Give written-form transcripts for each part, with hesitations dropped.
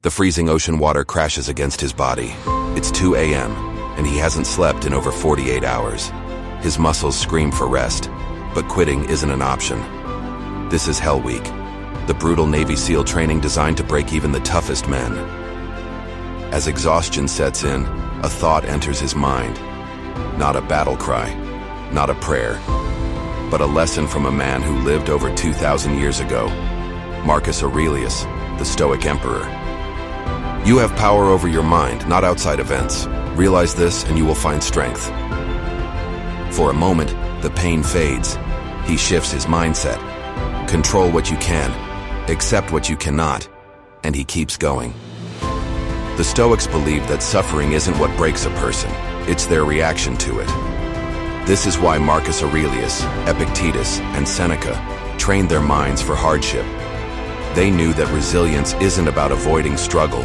The freezing ocean water crashes against his body. It's 2 a.m., and he hasn't slept in over 48 hours. His muscles scream for rest, but quitting isn't an option. This is Hell Week, the brutal Navy SEAL training designed to break even the toughest men. As exhaustion sets in, a thought enters his mind. Not a battle cry, not a prayer, but a lesson from a man who lived over 2,000 years ago, Marcus Aurelius, the Stoic Emperor. You have power over your mind, not outside events. Realize this and you will find strength. For a moment, the pain fades. He shifts his mindset. Control what you can, accept what you cannot, and he keeps going. The Stoics believed that suffering isn't what breaks a person, it's their reaction to it. This is why Marcus Aurelius, Epictetus, and Seneca trained their minds for hardship. They knew that resilience isn't about avoiding struggle,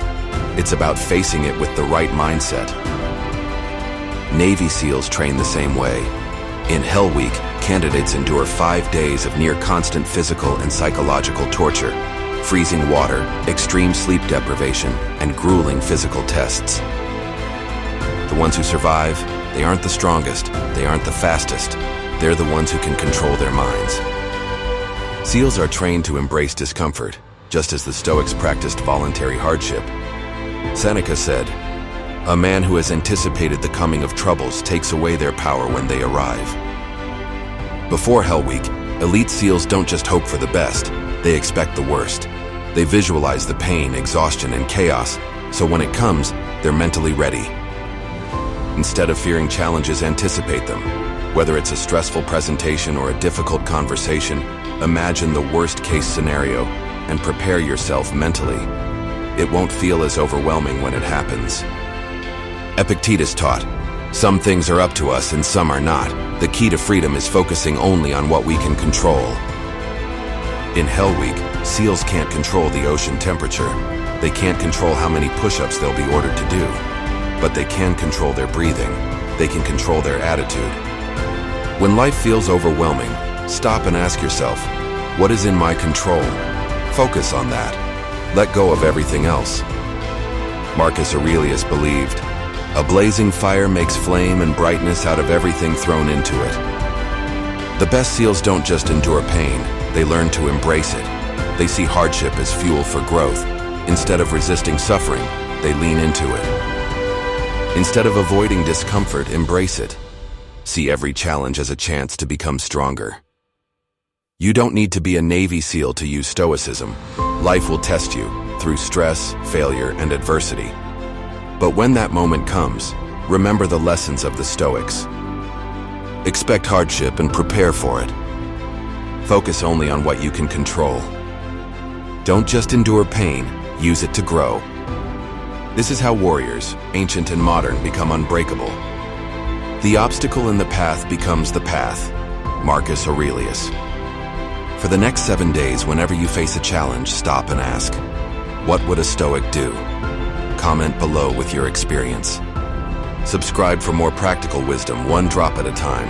it's about facing it with the right mindset. Navy SEALs train the same way. In Hell Week, candidates endure 5 days of near-constant physical and psychological torture, freezing water, extreme sleep deprivation, and grueling physical tests. The ones who survive, they aren't the strongest, they aren't the fastest, they're the ones who can control their minds. SEALs are trained to embrace discomfort, just as the Stoics practiced voluntary hardship. Seneca said, "A man who has anticipated the coming of troubles takes away their power when they arrive." Before Hell Week, elite SEALs don't just hope for the best, they expect the worst. They visualize the pain, exhaustion, and chaos, so when it comes, they're mentally ready. Instead of fearing challenges, anticipate them. Whether it's a stressful presentation or a difficult conversation, imagine the worst-case scenario and prepare yourself mentally. It won't feel as overwhelming when it happens. Epictetus taught, "Some things are up to us and some are not. The key to freedom is focusing only on what we can control." In Hell Week, SEALs can't control the ocean temperature. They can't control how many push-ups they'll be ordered to do. But they can control their breathing. They can control their attitude. When life feels overwhelming, stop and ask yourself, what is in my control? Focus on that. Let go of everything else. Marcus Aurelius believed, "A blazing fire makes flame and brightness out of everything thrown into it." The best SEALs don't just endure pain, they learn to embrace it. They see hardship as fuel for growth. Instead of resisting suffering, they lean into it. Instead of avoiding discomfort, embrace it. See every challenge as a chance to become stronger. You don't need to be a Navy SEAL to use Stoicism. Life will test you through stress, failure, and adversity. But when that moment comes, remember the lessons of the Stoics. Expect hardship and prepare for it. Focus only on what you can control. Don't just endure pain, use it to grow. This is how warriors, ancient and modern, become unbreakable. The obstacle in the path becomes the path. Marcus Aurelius. For the next 7 days, whenever you face a challenge, stop and ask, what would a Stoic do? Comment below with your experience. Subscribe for more practical wisdom, one drop at a time.